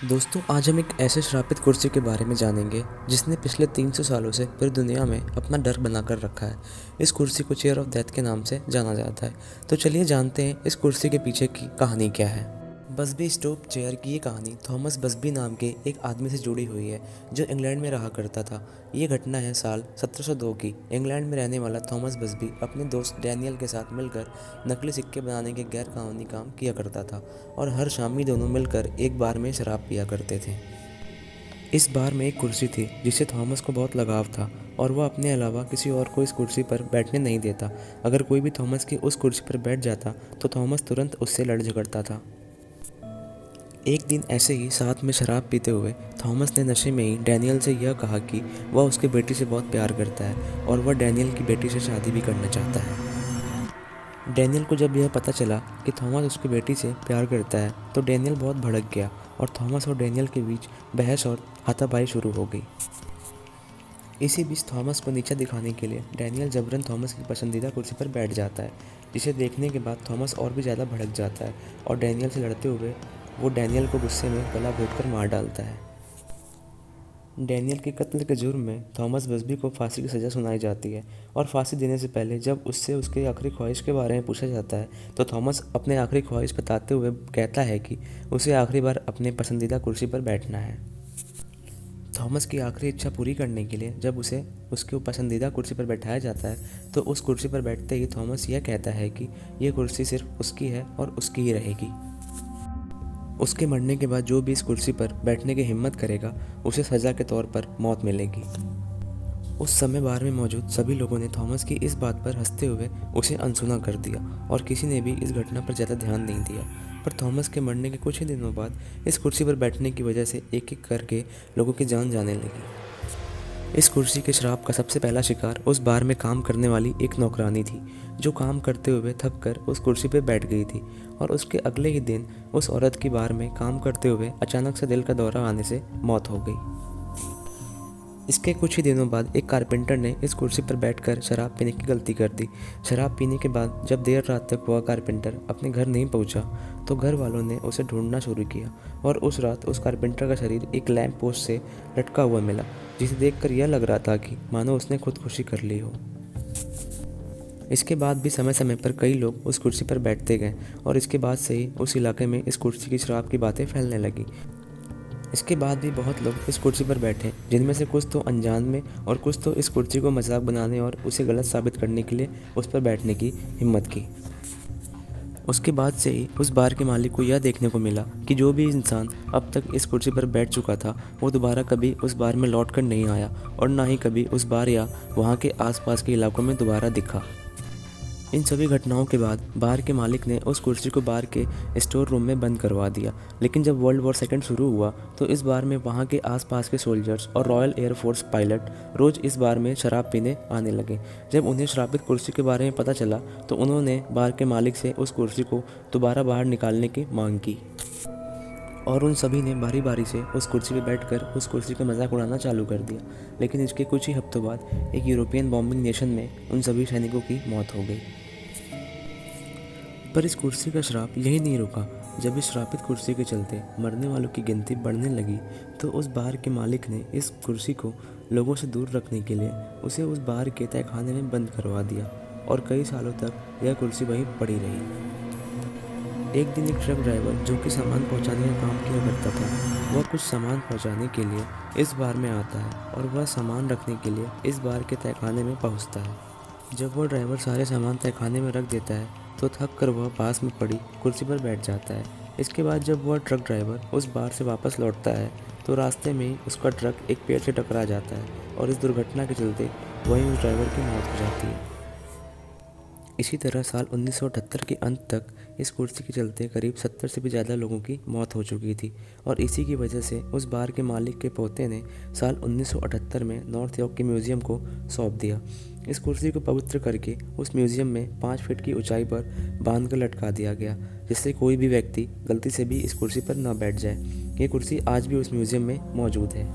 दोस्तों, आज हम एक ऐसे श्रापित कुर्सी के बारे में जानेंगे जिसने पिछले 300 सालों से पूरी दुनिया में अपना डर बनाकर रखा है। इस कुर्सी को चेयर ऑफ डेथ के नाम से जाना जाता है। तो चलिए जानते हैं इस कुर्सी के पीछे की कहानी क्या है। बसबी स्टोव चेयर की ये कहानी थॉमस बसबी नाम के एक आदमी से जुड़ी हुई है जो इंग्लैंड में रहा करता था। ये घटना है साल 1702 की। इंग्लैंड में रहने वाला थॉमस बसबी अपने दोस्त डैनियल के साथ मिलकर नकली सिक्के बनाने के गैर कानूनी काम किया करता था और हर शाम ही दोनों मिलकर एक बार में शराब पिया करते थे। इस बार में एक कुर्सी थी जिससे थॉमस को बहुत लगाव था और वह अपने अलावा किसी और को इस कुर्सी पर बैठने नहीं देता। अगर कोई भी थॉमस की उस कुर्सी पर बैठ जाता तो थॉमस तुरंत उससे लड़ झगड़ता था। एक दिन ऐसे ही साथ में शराब पीते हुए थॉमस ने नशे में ही डैनियल से यह कहा कि वह उसकी बेटी से बहुत प्यार करता है और वह डैनियल की बेटी से शादी भी करना चाहता है। डैनियल को जब यह पता चला कि थॉमस उसकी बेटी से प्यार करता है तो डैनियल बहुत भड़क गया और थॉमस और डैनियल के बीच बहस और हाथापाई शुरू हो गई। इसी बीच थॉमस को नीचा दिखाने के लिए डैनियल जबरन थॉमस की पसंदीदा कुर्सी पर बैठ जाता है, जिसे देखने के बाद थॉमस और भी ज़्यादा भड़क जाता है और डैनियल से लड़ते हुए वो डैनियल को गुस्से में गला घोंटकर मार डालता है। डैनियल के कत्ल के जुर्म में थॉमस बसबी को फांसी की सज़ा सुनाई जाती है और फांसी देने से पहले जब उससे उसके आखिरी ख्वाहिश के बारे में पूछा जाता है तो थॉमस अपने आखिरी ख्वाहिश बताते हुए कहता है कि उसे आखिरी बार अपने पसंदीदा कुर्सी पर बैठना है। थॉमस की आखिरी इच्छा पूरी करने के लिए जब उसे उसके पसंदीदा कुर्सी पर बैठाया जाता है तो उस कुर्सी पर बैठते ही थॉमस यह कहता है कि यह कुर्सी सिर्फ उसकी है और उसकी ही रहेगी। उसके मरने के बाद जो भी इस कुर्सी पर बैठने की हिम्मत करेगा उसे सज़ा के तौर पर मौत मिलेगी। उस समय बार में मौजूद सभी लोगों ने थॉमस की इस बात पर हंसते हुए उसे अनसुना कर दिया और किसी ने भी इस घटना पर ज़्यादा ध्यान नहीं दिया। पर थॉमस के मरने के कुछ ही दिनों बाद इस कुर्सी पर बैठने की वजह से एक एक करके लोगों की जान जाने लगी। इस कुर्सी के श्राप का सबसे पहला शिकार उस बार में काम करने वाली एक नौकरानी थी जो काम करते हुए थक कर उस कुर्सी पर बैठ गई थी और उसके अगले ही दिन उस औरत की बार में काम करते हुए अचानक से दिल का दौरा आने से मौत हो गई। इसके कुछ ही दिनों बाद एक कारपेंटर ने इस कुर्सी पर बैठकर शराब पीने की गलती कर दी। शराब पीने के बाद जब देर रात तक वह कारपेंटर अपने घर नहीं पहुंचा तो घर वालों ने उसे ढूंढना शुरू किया और उस रात उस कारपेंटर का शरीर एक लैंप पोस्ट से लटका हुआ मिला, जिसे देखकर यह लग रहा था कि मानो उसने खुदकुशी कर ली हो। इसके बाद भी समय समय पर कई लोग उस कुर्सी पर बैठते गए और इसके बाद से ही उस इलाके में इस कुर्सी की शराब की बातें फैलने लगी। इसके बाद भी बहुत लोग इस कुर्सी पर बैठे, जिनमें से कुछ तो अनजान में और कुछ तो इस कुर्सी को मजाक बनाने और उसे गलत साबित करने के लिए उस पर बैठने की हिम्मत की। उसके बाद से ही उस बार के मालिक को यह देखने को मिला कि जो भी इंसान अब तक इस कुर्सी पर बैठ चुका था वो दोबारा कभी उस बार में लौट कर नहीं आया और ना ही कभी उस बार या वहाँ के आसपास के इलाकों में दोबारा दिखा। इन सभी घटनाओं के बाद बार के मालिक ने उस कुर्सी को बार के स्टोर रूम में बंद करवा दिया। लेकिन जब वर्ल्ड वॉर सेकंड शुरू हुआ तो इस बार में वहाँ के आसपास के सोल्जर्स और रॉयल एयरफोर्स पायलट रोज़ इस बार में शराब पीने आने लगे। जब उन्हें श्रापित कुर्सी के बारे में पता चला तो उन्होंने बार के मालिक से उस कुर्सी को दोबारा बाहर निकालने की मांग की और उन सभी ने बारी बारी से उस कुर्सी पर बैठकर उस कुर्सी का मजाक उड़ाना चालू कर दिया। लेकिन इसके कुछ ही हफ्तों बाद एक यूरोपियन बॉम्बिंग नेशन में उन सभी सैनिकों की मौत हो गई। पर इस कुर्सी का श्राप यही नहीं रुका। जब इस श्रापित कुर्सी के चलते मरने वालों की गिनती बढ़ने लगी तो उस बार के मालिक ने इस कुर्सी को लोगों से दूर रखने के लिए उसे उस बार के तहखाने में बंद करवा दिया और कई सालों तक यह कुर्सी वहीं पड़ी रही। एक दिन एक ट्रक ड्राइवर जो कि सामान पहुंचाने का काम किया करता था, वह कुछ सामान पहुंचाने के लिए इस बार में आता है और वह सामान रखने के लिए इस बार के तहखाने में पहुंचता है। जब वह ड्राइवर सारे सामान तहखाने में रख देता है तो थक कर वह पास में पड़ी कुर्सी पर बैठ जाता है। इसके बाद जब वह ट्रक ड्राइवर उस बार से वापस लौटता है तो रास्ते में ही उसका ट्रक एक पेड़ से टकरा जाता है और इस दुर्घटना के चलते वहीं उस ड्राइवर की मौत हो जाती है। इसी तरह साल 1978 के अंत तक इस कुर्सी के चलते करीब 70 से भी ज़्यादा लोगों की मौत हो चुकी थी और इसी की वजह से उस बार के मालिक के पोते ने साल 1978 में नॉर्थ यॉर्क के म्यूज़ियम को सौंप दिया। इस कुर्सी को पवित्र करके उस म्यूज़ियम में 5 फीट की ऊंचाई पर बांध कर लटका दिया गया, जिससे कोई भी व्यक्ति गलती से भी इस कुर्सी पर न बैठ जाए। ये कुर्सी आज भी उस म्यूज़ियम में मौजूद है।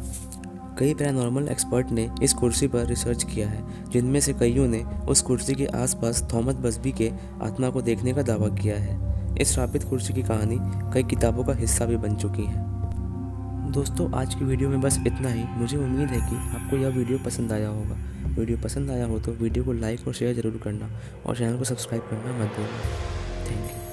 कई पैरानॉर्मल एक्सपर्ट ने इस कुर्सी पर रिसर्च किया है, जिनमें से कईयों ने उस कुर्सी के आसपास थॉमस बसबी के आत्मा को देखने का दावा किया है। इस श्रापित कुर्सी की कहानी कई किताबों का हिस्सा भी बन चुकी है। दोस्तों आज की वीडियो में बस इतना ही। मुझे उम्मीद है कि आपको यह वीडियो पसंद आया होगा। वीडियो पसंद आया हो तो वीडियो को लाइक और शेयर ज़रूर करना और चैनल को सब्सक्राइब करना मत भूलना। Thank you.